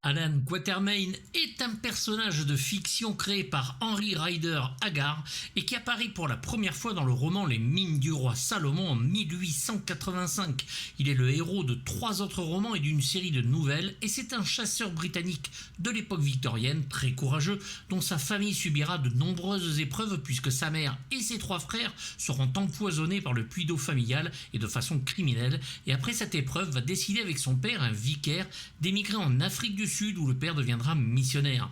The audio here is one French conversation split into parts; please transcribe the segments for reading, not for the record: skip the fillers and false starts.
Alan Quatermain est un personnage de fiction créé par Henry Rider Haggard et qui apparaît pour la première fois dans le roman Les Mines du roi Salomon en 1885. Il est le héros de 3 autres romans et d'une série de nouvelles et c'est un chasseur britannique de l'époque victorienne très courageux dont sa famille subira de nombreuses épreuves puisque sa mère et ses 3 frères seront empoisonnés par le puits d'eau familial et de façon criminelle et après cette épreuve va décider avec son père, un vicaire, d'émigrer en Afrique du Sud où le père deviendra missionnaire.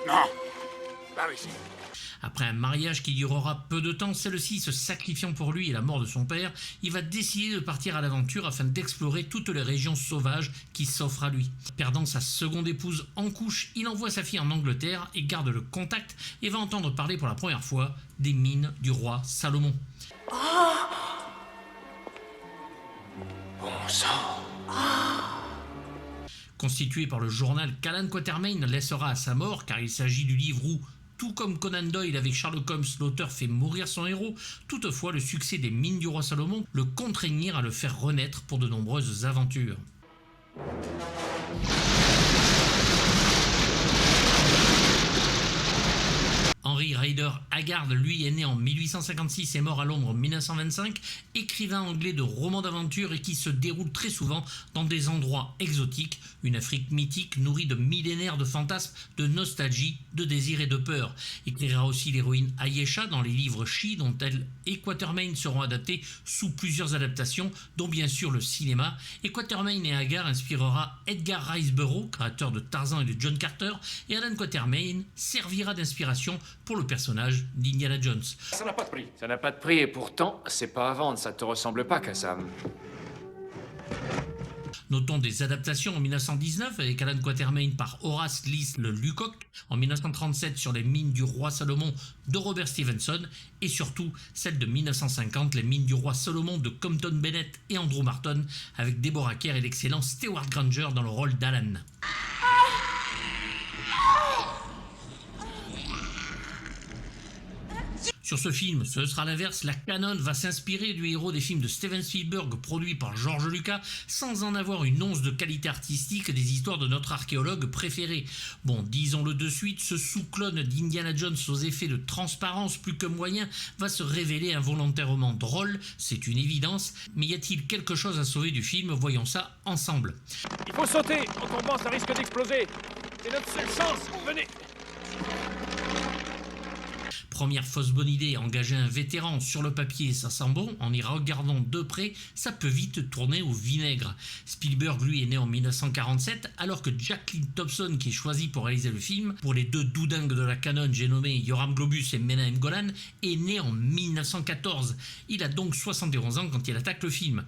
Non, par ici. Après un mariage qui durera peu de temps, celle-ci se sacrifiant pour lui et la mort de son père, il va décider de partir à l'aventure afin d'explorer toutes les régions sauvages qui s'offrent à lui. Perdant sa seconde épouse en couche, il envoie sa fille en Angleterre et garde le contact et va entendre parler pour la première fois des mines du roi Salomon. Bon sang. Constitué par le journal qu'Alan Quatermain laissera à sa mort, car il s'agit du livre où, tout comme Conan Doyle avec Sherlock Holmes, l'auteur fait mourir son héros, toutefois le succès des mines du roi Salomon le contraignirent à le faire renaître pour de nombreuses aventures. Henry Rider Haggard, lui, est né en 1856 et mort à Londres en 1925, écrivain anglais de romans d'aventure et qui se déroule très souvent dans des endroits exotiques, une Afrique mythique nourrie de millénaires de fantasmes, de nostalgie, de désir et de peur. Écrira aussi l'héroïne Ayesha dans les livres She, dont elle et Quatermain seront adaptés sous plusieurs adaptations, dont bien sûr le cinéma, et Quatermain et Haggard inspirera Edgar Rice Burroughs, créateur de Tarzan et de John Carter, et Alan Quatermain servira d'inspiration pour le personnage d'Indiana Jones. Ça n'a pas de prix. Ça n'a pas de prix et pourtant, c'est pas à vendre, ça te ressemble pas, Kassam. Notons des adaptations en 1919 avec Alan Quatermain par Horace Lee le Leacock, en 1937 sur les mines du roi Salomon de Robert Stevenson et surtout celle de 1950, les mines du roi Salomon de Compton Bennett et Andrew Marton avec Deborah Kerr et l'excellent Stewart Granger dans le rôle d'Alan. Sur ce film, ce sera l'inverse, la canon va s'inspirer du héros des films de Steven Spielberg produits par George Lucas sans en avoir une once de qualité artistique des histoires de notre archéologue préféré. Bon, disons-le de suite, ce sous-clone d'Indiana Jones aux effets de transparence plus que moyen va se révéler involontairement drôle, c'est une évidence, mais y a-t-il quelque chose à sauver du film? Voyons ça ensemble. Il faut sauter. En tombant, ça risque d'exploser. C'est notre seule chance. Venez. Première fausse bonne idée, engager un vétéran sur le papier, ça sent bon, en y regardant de près, ça peut vite tourner au vinaigre. Spielberg, lui, est né en 1947, alors que Jack Clint Thompson, qui est choisi pour réaliser le film, pour les 2 doudingues de la canon, j'ai nommé Yoram Globus et Menahem Golan, est né en 1914. Il a donc 71 ans quand il attaque le film.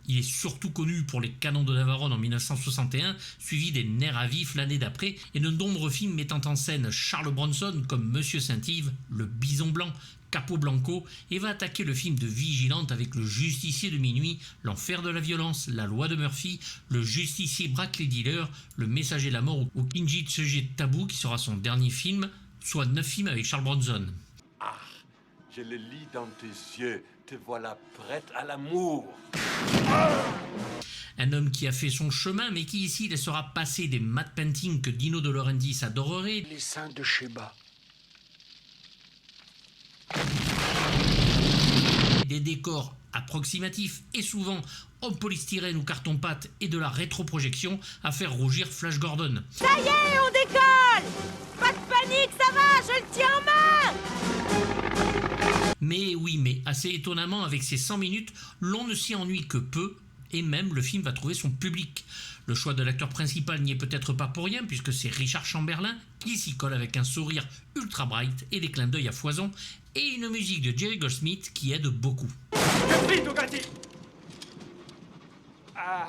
Il est surtout connu pour les Canons de Navarone en 1961, suivi des Nerfs à vif l'année d'après, et de nombreux films mettant en scène Charles Bronson comme Monsieur Saint-Yves, le Bison Blanc, Capo Blanco, et va attaquer le film de Vigilante avec Le Justicier de minuit, L'Enfer de la violence, La Loi de Murphy, Le Justicier braque les dealers, Le Messager de la mort ou Kinji Tsuji Tabou, qui sera son dernier film, soit 9 films avec Charles Bronson. Ah, je le lis dans tes yeux. Te voilà prête à l'amour. Un homme qui a fait son chemin, mais qui ici laissera passer des matte paintings que Dino De Laurentiis adorerait, Les seins de Sheba. des décors approximatifs et souvent en polystyrène ou carton-pâte et de la rétroprojection à faire rougir Flash Gordon. Ça y est, on décolle! Pas de panique, ça va, je le tiens en main! Mais oui, mais assez étonnamment, avec ces 100 minutes, l'on ne s'y ennuie que peu, et même le film va trouver son public. Le choix de l'acteur principal n'y est peut-être pas pour rien, puisque c'est Richard Chamberlain qui s'y colle avec un sourire ultra bright et des clins d'œil à foison, et une musique de Jerry Goldsmith qui aide beaucoup. Que prie, Tougati. Ah.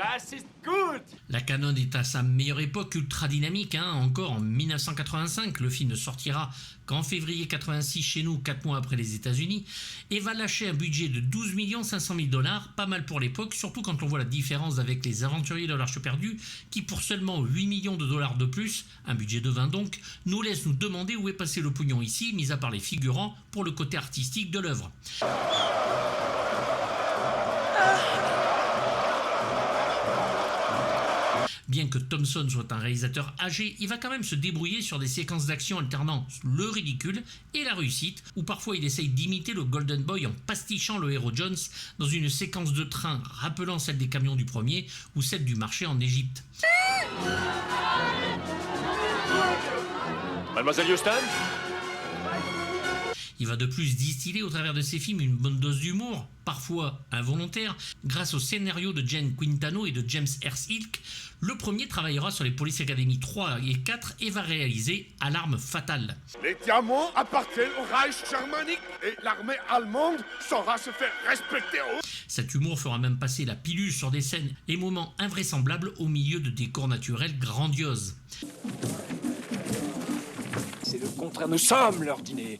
Das ist gut! La canon est à sa meilleure époque, ultra dynamique, encore en 1985. Le film ne sortira qu'en février 86 chez nous, 4 mois après les États-Unis, et va lâcher un budget de 12 500 000 $, pas mal pour l'époque, surtout quand on voit la différence avec les Aventuriers de l'Arche perdue, qui pour seulement 8 millions de dollars de plus, un budget de 20 donc, nous laisse nous demander où est passé le pognon ici, mis à part les figurants, pour le côté artistique de l'œuvre. Bien que Thompson soit un réalisateur âgé, il va quand même se débrouiller sur des séquences d'action alternant le ridicule et la réussite, où parfois il essaye d'imiter le Golden Boy en pastichant le héros Jones dans une séquence de train rappelant celle des camions du premier ou celle du marché en Égypte. Mademoiselle Houston? Il va de plus distiller au travers de ses films une bonne dose d'humour, parfois involontaire, grâce au scénario de Jane Quintano et de James Ershick. Le premier travaillera sur les Police Academy 3 et 4 et va réaliser Alarme fatale. Les diamants appartiennent au Reich germanique et l'armée allemande saura se faire respecter. Cet humour fera même passer la pilule sur des scènes et moments invraisemblables au milieu de décors naturels grandioses. C'est le contraire, nous sommes leur dîner.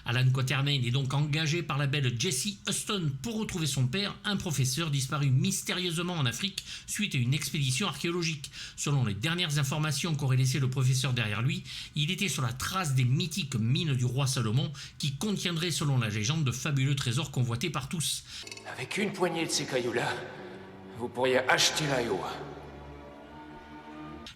Alan Quatermain est donc engagé par la belle Jessie Huston pour retrouver son père, un professeur disparu mystérieusement en Afrique suite à une expédition archéologique. Selon les dernières informations qu'aurait laissé le professeur derrière lui, il était sur la trace des mythiques mines du roi Salomon qui contiendraient selon la légende de fabuleux trésors convoités par tous. Avec une poignée de ces cailloux-là, vous pourriez acheter l'Iowa.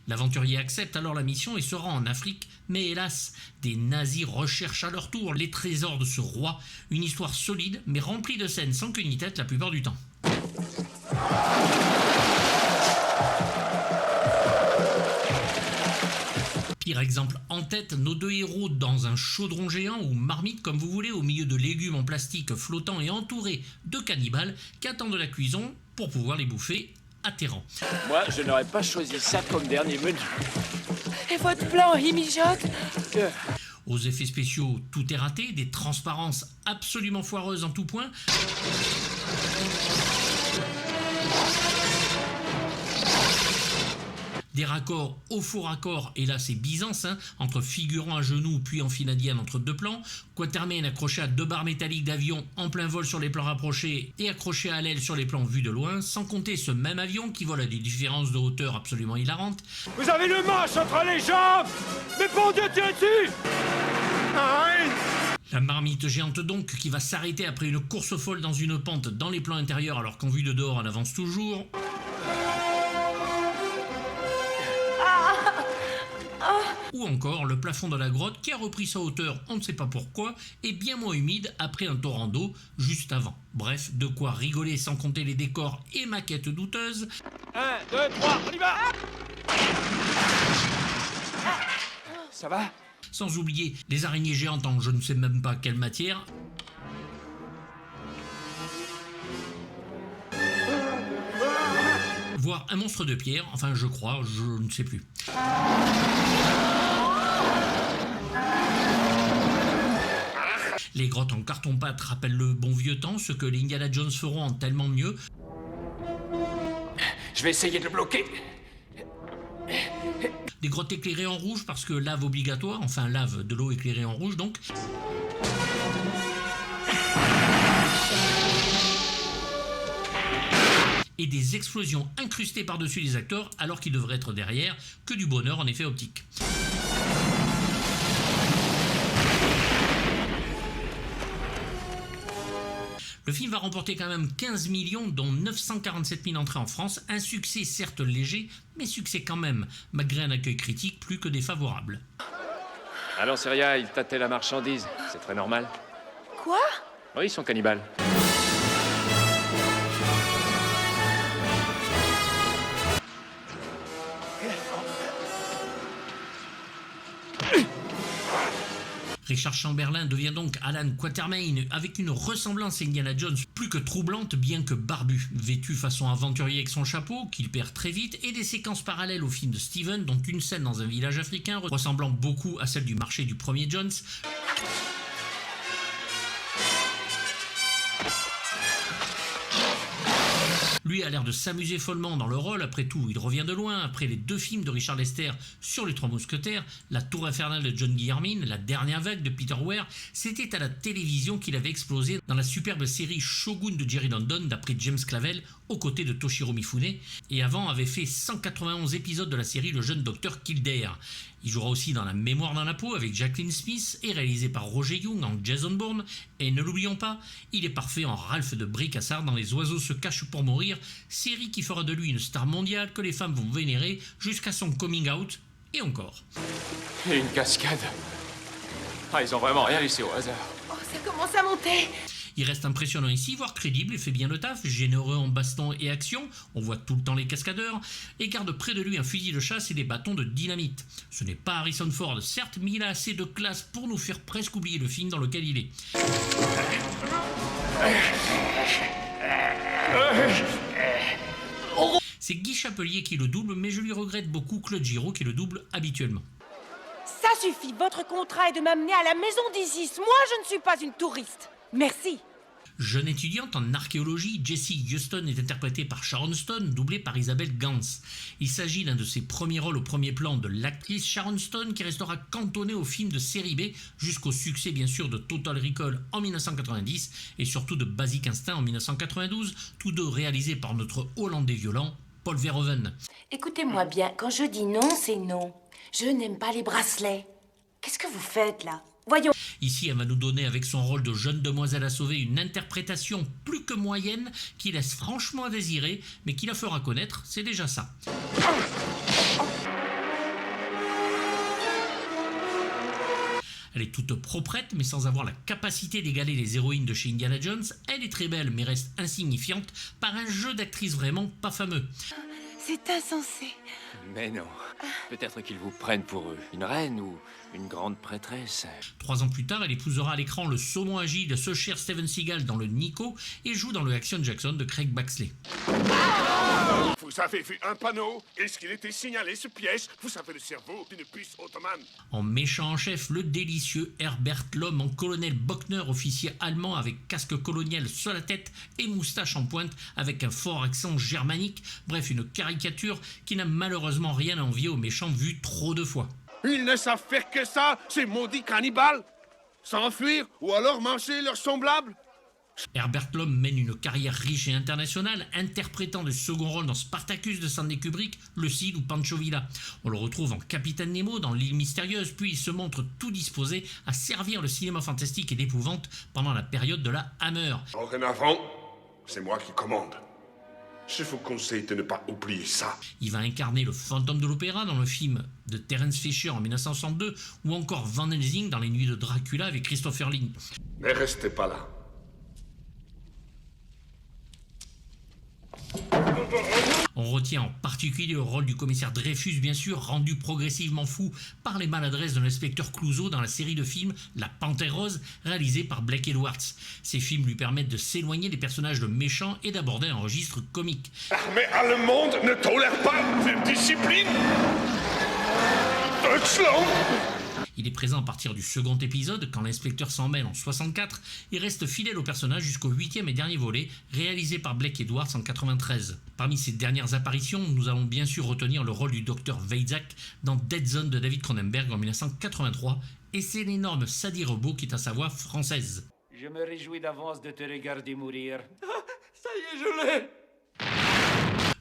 L'aventurier accepte alors la mission et se rend en Afrique, mais hélas, des nazis recherchent à leur tour les trésors de ce roi, une histoire solide mais remplie de scènes sans queue ni tête la plupart du temps. Pire exemple en tête, nos deux héros dans un chaudron géant ou marmite comme vous voulez, au milieu de légumes en plastique flottants et entourés de cannibales qui attendent la cuisson pour pouvoir les bouffer. Atterrant. Moi, je n'aurais pas choisi ça comme dernier menu. Et votre plan, il mijote? Aux effets spéciaux, tout est raté, des transparences absolument foireuses en tout point. Des raccords au faux raccord, et là c'est Byzance, entre figurants à genoux puis en file indienne entre deux plans, Quatermain accroché à deux barres métalliques d'avion en plein vol sur les plans rapprochés et accroché à l'aile sur les plans vus de loin, sans compter ce même avion qui vole à des différences de hauteur absolument hilarantes. Vous avez le manche entre les jambes! Mais bon Dieu, tirez dessus! La marmite géante donc qui va s'arrêter après une course folle dans une pente dans les plans intérieurs alors qu'en vue de dehors elle avance toujours. Ou encore le plafond de la grotte qui a repris sa hauteur, on ne sait pas pourquoi, et bien moins humide après un torrent d'eau juste avant. Bref, de quoi rigoler sans compter les décors et maquettes douteuses. 1, 2, 3, on y va! Ça va? Sans oublier les araignées géantes en je ne sais même pas quelle matière. Voire un monstre de pierre, enfin je crois, je ne sais plus. Les grottes en carton-pâte rappellent le bon vieux temps, ce que les Indiana Jones feront en tellement mieux. Je vais essayer de le bloquer. Des grottes éclairées en rouge parce que lave obligatoire, enfin lave de l'eau éclairée en rouge donc. Et des explosions incrustées par-dessus les acteurs alors qu'ils devraient être derrière, que du bonheur en effet optique. Le film va remporter quand même 15 millions, dont 947 000 entrées en France. Un succès certes léger, mais succès quand même, malgré un accueil critique plus que défavorable. Allons, Syria, ils tâtaient la marchandise. C'est très normal. Quoi? Oui, ils sont cannibales. Richard Chamberlain devient donc Alan Quatermain avec une ressemblance à Indiana Jones plus que troublante bien que barbu, vêtu façon aventurier avec son chapeau qu'il perd très vite et des séquences parallèles au film de Steven dont une scène dans un village africain ressemblant beaucoup à celle du marché du premier Jones. Lui a l'air de s'amuser follement dans le rôle, après tout, il revient de loin, après les 2 films de Richard Lester sur les 3 mousquetaires, La Tour infernale de John Guillermin, La dernière vague de Peter Weir, c'était à la télévision qu'il avait explosé dans la superbe série Shogun de Jerry London d'après James Clavell, aux côtés de Toshiro Mifune, et avant avait fait 191 épisodes de la série Le jeune docteur Kildare. Il jouera aussi dans La mémoire dans la peau avec Jacqueline Smith et réalisé par Roger Young en Jason Bourne. Et ne l'oublions pas, il est parfait en Ralph de Bricassard dans Les oiseaux se cachent pour mourir, série qui fera de lui une star mondiale que les femmes vont vénérer jusqu'à son coming out, et encore. Et une cascade. Ah, ils ont vraiment rien laissé au hasard. Oh, ça commence à monter. Il reste impressionnant ici, voire crédible, et fait bien le taf, généreux en baston et action, on voit tout le temps les cascadeurs, et garde près de lui un fusil de chasse et des bâtons de dynamite. Ce n'est pas Harrison Ford, certes, mais il a assez de classe pour nous faire presque oublier le film dans lequel il est. C'est Guy Chapelier qui le double, mais je lui regrette beaucoup Claude Giraud qui le double habituellement. Ça suffit, votre contrat est de m'amener à la maison d'Isis. Moi, je ne suis pas une touriste. Merci. Jeune étudiante en archéologie, Jessie Houston est interprétée par Sharon Stone, doublée par Isabelle Gans. Il s'agit d'un de ses premiers rôles au premier plan de l'actrice Sharon Stone qui restera cantonnée au film de série B jusqu'au succès bien sûr de Total Recall en 1990 et surtout de Basic Instinct en 1992, tous deux réalisés par notre Hollandais violent Paul Verhoeven. Écoutez-moi bien, quand je dis non, c'est non. Je n'aime pas les bracelets. Qu'est-ce que vous faites là? Voyons. Ici, elle va nous donner avec son rôle de jeune demoiselle à sauver une interprétation plus que moyenne qui laisse franchement à désirer, mais qui la fera connaître, c'est déjà ça. Elle est toute proprette, mais sans avoir la capacité d'égaler les héroïnes de chez Indiana Jones. Elle est très belle, mais reste insignifiante par un jeu d'actrice vraiment pas fameux. C'est insensé. Mais non. Peut-être qu'ils vous prennent pour une reine ou une grande prêtresse. 3 ans plus tard, elle épousera à l'écran le saumon agile, ce cher Steven Seagal dans le Nico et joue dans le Action Jackson de Craig Baxley. Vous avez vu un panneau? Est-ce qu'il était signalé ce piège? Vous avez le cerveau d'une puce ottomane. En méchant en chef, le délicieux Herbert Lom en colonel Bockner, officier allemand avec casque colonial sur la tête et moustache en pointe avec un fort accent germanique. Bref, une caricature qui n'a malheureusement rien à envier aux méchants vus trop de fois. Ils ne savent faire que ça, ces maudits cannibales. S'enfuir ou alors manger leurs semblables. Herbert Lom mène une carrière riche et internationale, interprétant des seconds rôles dans Spartacus de Stanley Kubrick, Le Cid ou Pancho Villa. On le retrouve en Capitaine Nemo dans L'île mystérieuse, puis il se montre tout disposé à servir le cinéma fantastique et d'épouvante pendant la période de la Hammer. Dorénavant, c'est moi qui commande. Je vous conseille de ne pas oublier ça. Il va incarner le fantôme de l'opéra dans le film de Terence Fisher en 1962 ou encore Van Helsing dans Les Nuits de Dracula avec Christopher Lee. Ne restez pas là. On retient en particulier le rôle du commissaire Dreyfus, bien sûr, rendu progressivement fou par les maladresses de l'inspecteur Clouseau dans la série de films La Panthère Rose, réalisée par Blake Edwards. Ces films lui permettent de s'éloigner des personnages de méchants et d'aborder un registre comique. L'armée allemande ne tolère pas cette discipline. Deutschland. Il est présent à partir du second épisode, quand l'inspecteur s'en mêle en 64, et reste fidèle au personnage jusqu'au 8e et dernier volet, réalisé par Blake Edwards en 93. Parmi ses dernières apparitions, nous allons bien sûr retenir le rôle du docteur Weizsäck dans Dead Zone de David Cronenberg en 1983, et c'est l'énorme Sadie Robot qui est à sa voix française. Je me réjouis d'avance de te regarder mourir. Ça y est, je l'ai.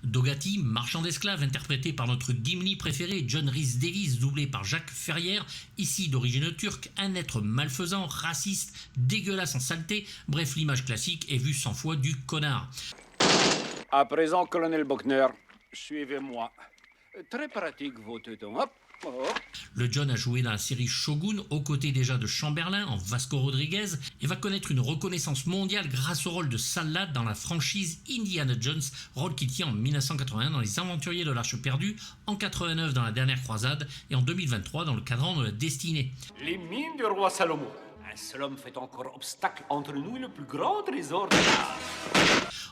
Dogati, marchand d'esclaves, interprété par notre Gimli préféré, John Rhys Davies, doublé par Jacques Ferrière, ici d'origine turque, un être malfaisant, raciste, dégueulasse en saleté, bref, l'image classique est vue 100 fois du connard. À présent, colonel Bockner, suivez-moi. Très pratique vos tétons. Hop, hop. Le John a joué dans la série Shogun, aux côtés déjà de Chamberlain en Vasco Rodriguez, et va connaître une reconnaissance mondiale grâce au rôle de Salad dans la franchise Indiana Jones, rôle qu'il tient en 1981 dans Les Aventuriers de l'Arche perdue, en 89 dans La Dernière Croisade, et en 2023 dans Le Cadran de la Destinée. Les mines du roi Salomon. Un seul homme fait encore obstacle entre nous et le plus grand trésor de l'art.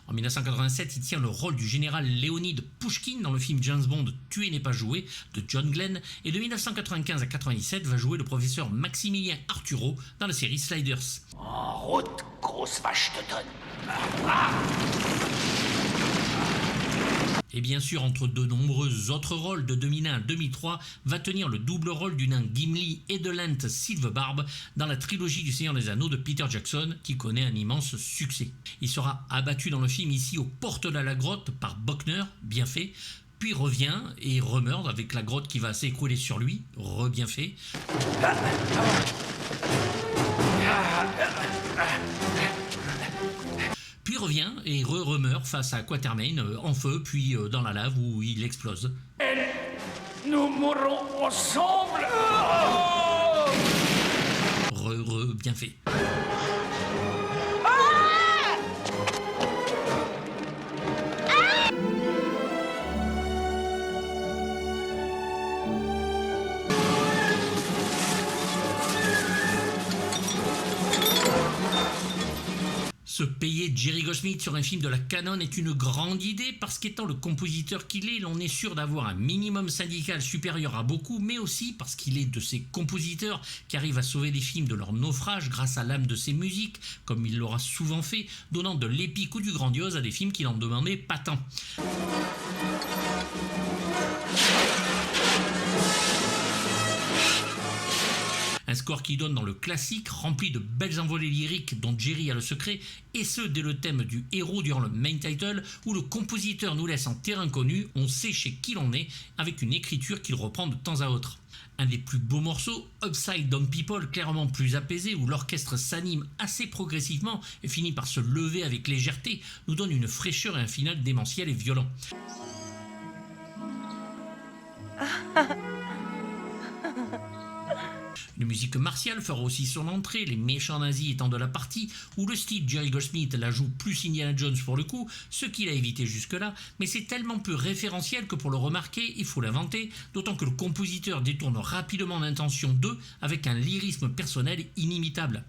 En 1987, il tient le rôle du général Léonide Pouchkine dans le film James Bond Tuer n'est pas joué de John Glenn, et de 1995 à 97 va jouer le professeur Maximilien Arturo dans la série Sliders. En route, grosse vache teutonne. Et bien sûr, entre de nombreux autres rôles, de 2001 à 2003, va tenir le double rôle du nain Gimli et de l'ente Silverbarb dans la trilogie du Seigneur des Anneaux de Peter Jackson, qui connaît un immense succès. Il sera abattu dans le film ici aux portes de la grotte par Bockner, bien fait, puis revient et remeurt avec la grotte qui va s'écrouler sur lui, bien fait. Puis revient et remeurt face à Quatermain en feu, puis dans la lave où il explose. Nous mourrons ensemble. Bien fait. Se payer Jerry Goldsmith sur un film de la Canon est une grande idée parce qu'étant le compositeur qu'il est, l'on est sûr d'avoir un minimum syndical supérieur à beaucoup, mais aussi parce qu'il est de ces compositeurs qui arrivent à sauver des films de leur naufrage grâce à l'âme de ses musiques, comme il l'aura souvent fait, donnant de l'épique ou du grandiose à des films qui n'en demandaient pas tant. Un score qui donne dans le classique, rempli de belles envolées lyriques dont Jerry a le secret, et ce dès le thème du héros durant le main title, où le compositeur nous laisse en terrain connu, on sait chez qui l'on est, avec une écriture qu'il reprend de temps à autre. Un des plus beaux morceaux, Upside Down People, clairement plus apaisé, où l'orchestre s'anime assez progressivement et finit par se lever avec légèreté, nous donne une fraîcheur et un final démentiel et violent. Une musique martiale fera aussi son entrée, les méchants nazis étant de la partie, où le style Jerry Goldsmith la joue plus Indiana Jones pour le coup, ce qu'il a évité jusque-là, mais c'est tellement peu référentiel que pour le remarquer, il faut l'inventer, d'autant que le compositeur détourne rapidement l'intention d'eux avec un lyrisme personnel inimitable.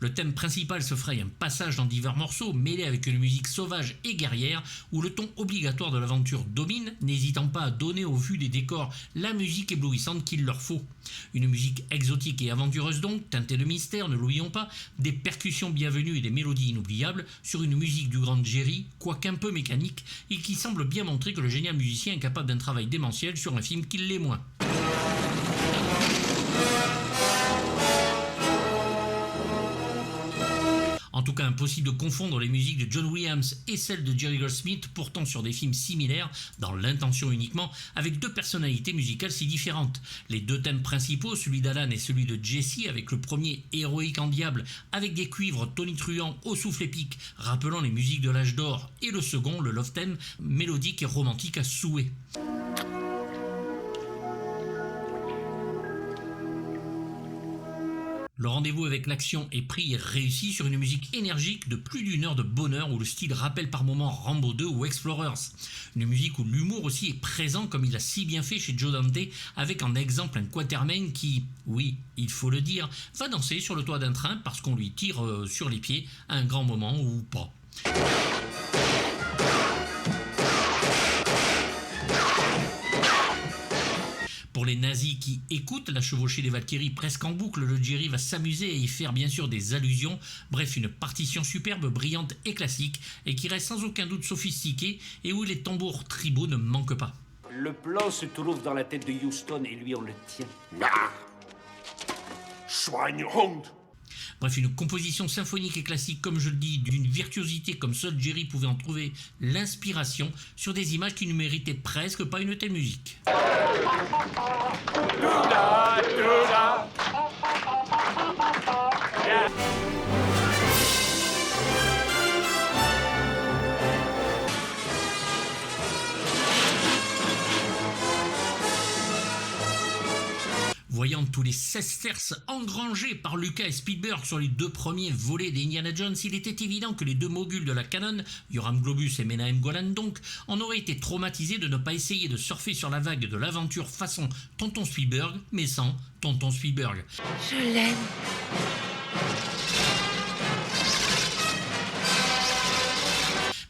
Le thème principal se fraye un passage dans divers morceaux, mêlé avec une musique sauvage et guerrière, où le ton obligatoire de l'aventure domine, n'hésitant pas à donner au vu des décors la musique éblouissante qu'il leur faut. Une musique exotique et aventureuse donc, teintée de mystère, ne l'oublions pas, des percussions bienvenues et des mélodies inoubliables, sur une musique du grand Jerry, quoiqu'un peu mécanique, et qui semble bien montrer que le génial musicien est capable d'un travail démentiel sur un film qui l'est moins. En tout cas, impossible de confondre les musiques de John Williams et celles de Jerry Goldsmith, pourtant sur des films similaires, dans l'intention uniquement, avec deux personnalités musicales si différentes. Les deux thèmes principaux, celui d'Alan et celui de Jesse, avec le premier héroïque en diable, avec des cuivres tonitruants au souffle épique, rappelant les musiques de l'âge d'or, et le second, le love theme, mélodique et romantique à souhait. Le rendez-vous avec l'action est pris et réussi sur une musique énergique de plus d'une heure de bonheur où le style rappelle par moments Rambo 2 ou Explorers. Une musique où l'humour aussi est présent comme il a si bien fait chez Joe Dante avec en exemple un Quatermain qui, oui, il faut le dire, va danser sur le toit d'un train parce qu'on lui tire sur les pieds à un grand moment ou pas. Pour les nazis qui écoutent la chevauchée des Valkyries presque en boucle, le Jerry va s'amuser et y faire bien sûr des allusions. Bref, une partition superbe, brillante et classique, et qui reste sans aucun doute sophistiquée, et où les tambours tribaux ne manquent pas. Le plan se trouve dans la tête de Houston et lui on le tient. Ah. Schweinehund. Bref, une composition symphonique et classique, comme je le dis, d'une virtuosité comme seul Jerry pouvait en trouver l'inspiration sur des images qui ne méritaient presque pas une telle musique. Voyant tous les sesterces engrangés par Lucas et Spielberg sur les deux premiers volets d'Indiana Jones, il était évident que les deux moguls de la Canon, Yoram Globus et Menahem Golan donc, en auraient été traumatisés de ne pas essayer de surfer sur la vague de l'aventure façon Tonton Spielberg, mais sans Tonton Spielberg. Je l'aime.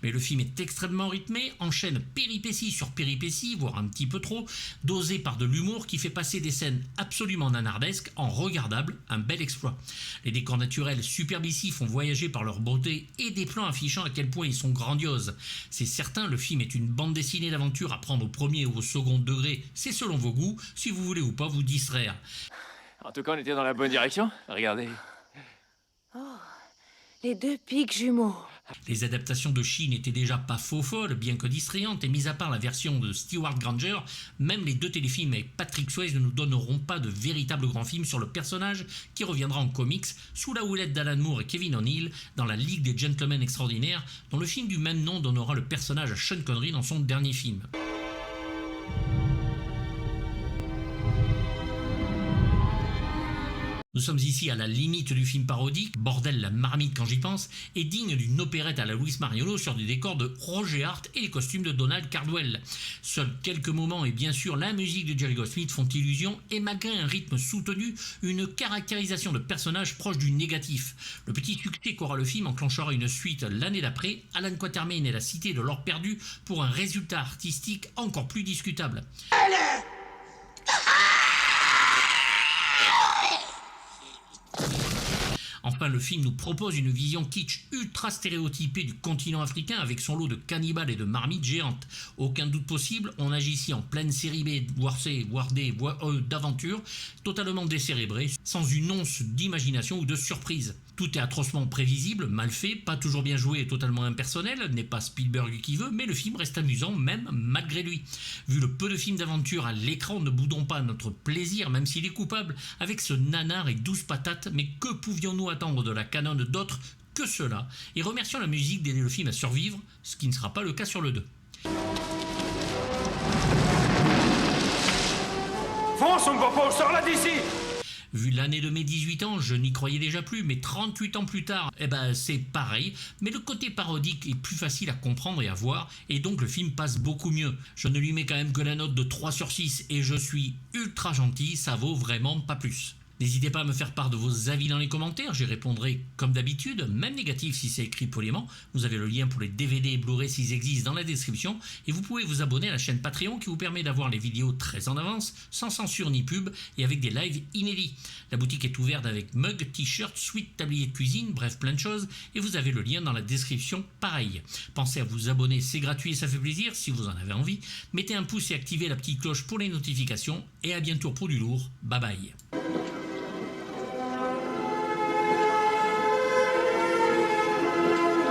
Mais Mais le film est extrêmement rythmé, enchaîne péripéties sur péripéties, voire un petit peu trop, dosé par de l'humour qui fait passer des scènes absolument nanardesques en regardables, un bel exploit. Les décors naturels superbissifs font voyager par leur beauté et des plans affichant à quel point ils sont grandioses. C'est certain, le film est une bande dessinée d'aventure à prendre au premier ou au second degré, c'est selon vos goûts, si vous voulez ou pas vous distraire. En tout cas, on était dans la bonne direction. Regardez. Les deux pics jumeaux. Les adaptations de Chi n'étaient déjà pas faux folles, bien que distrayantes, et mis à part la version de Stewart Granger, même les deux téléfilms avec Patrick Swayze ne nous donneront pas de véritables grands films sur le personnage qui reviendra en comics sous la houlette d'Alan Moore et Kevin O'Neill dans la Ligue des Gentlemen Extraordinaires, dont le film du même nom donnera le personnage à Sean Connery dans son dernier film. Nous sommes ici à la limite du film parodique, bordel la marmite quand j'y pense, et digne d'une opérette à la Luis Mariano sur des décors de Roger Hart et les costumes de Donald Cardwell. Seuls quelques moments et bien sûr la musique de Jerry Goldsmith font illusion, et malgré un rythme soutenu, une caractérisation de personnage proche du négatif. Le petit succès qu'aura le film enclenchera une suite l'année d'après, Alan Quatermain et la Cité de l'Or Perdu, pour un résultat artistique encore plus discutable. Enfin, le film nous propose une vision kitsch ultra stéréotypée du continent africain avec son lot de cannibales et de marmites géantes. Aucun doute possible, on agit ici en pleine série B, voire C, voire D, voire E d'aventure, totalement décérébrée, sans une once d'imagination ou de surprise. Tout est atrocement prévisible, mal fait, pas toujours bien joué et totalement impersonnel, n'est pas Spielberg qui veut, mais le film reste amusant même malgré lui. Vu le peu de films d'aventure à l'écran, ne boudons pas notre plaisir, même s'il est coupable, avec ce nanar et 12 patates, mais que pouvions-nous attendre de la canonne d'autres que cela, et remercions la musique d'aider le film à survivre, ce qui ne sera pas le cas sur le 2. Fonce, Mbopo, sors-la d'ici! Vu l'année de mes 18 ans, je n'y croyais déjà plus, mais 38 ans plus tard, c'est pareil, mais le côté parodique est plus facile à comprendre et à voir, et donc le film passe beaucoup mieux. Je ne lui mets quand même que la note de 3 sur 6, et je suis ultra gentil, ça vaut vraiment pas plus. N'hésitez pas à me faire part de vos avis dans les commentaires, j'y répondrai comme d'habitude, même négatif si c'est écrit poliment. Vous avez le lien pour les DVD et Blu-ray s'ils existent dans la description, et vous pouvez vous abonner à la chaîne Patreon qui vous permet d'avoir les vidéos très en avance, sans censure ni pub, et avec des lives inédits. La boutique est ouverte avec mug, t-shirt, suite, tablier de cuisine, bref plein de choses, et vous avez le lien dans la description pareil. Pensez à vous abonner, c'est gratuit et ça fait plaisir si vous en avez envie. Mettez un pouce et activez la petite cloche pour les notifications, et à bientôt pour du lourd, bye bye.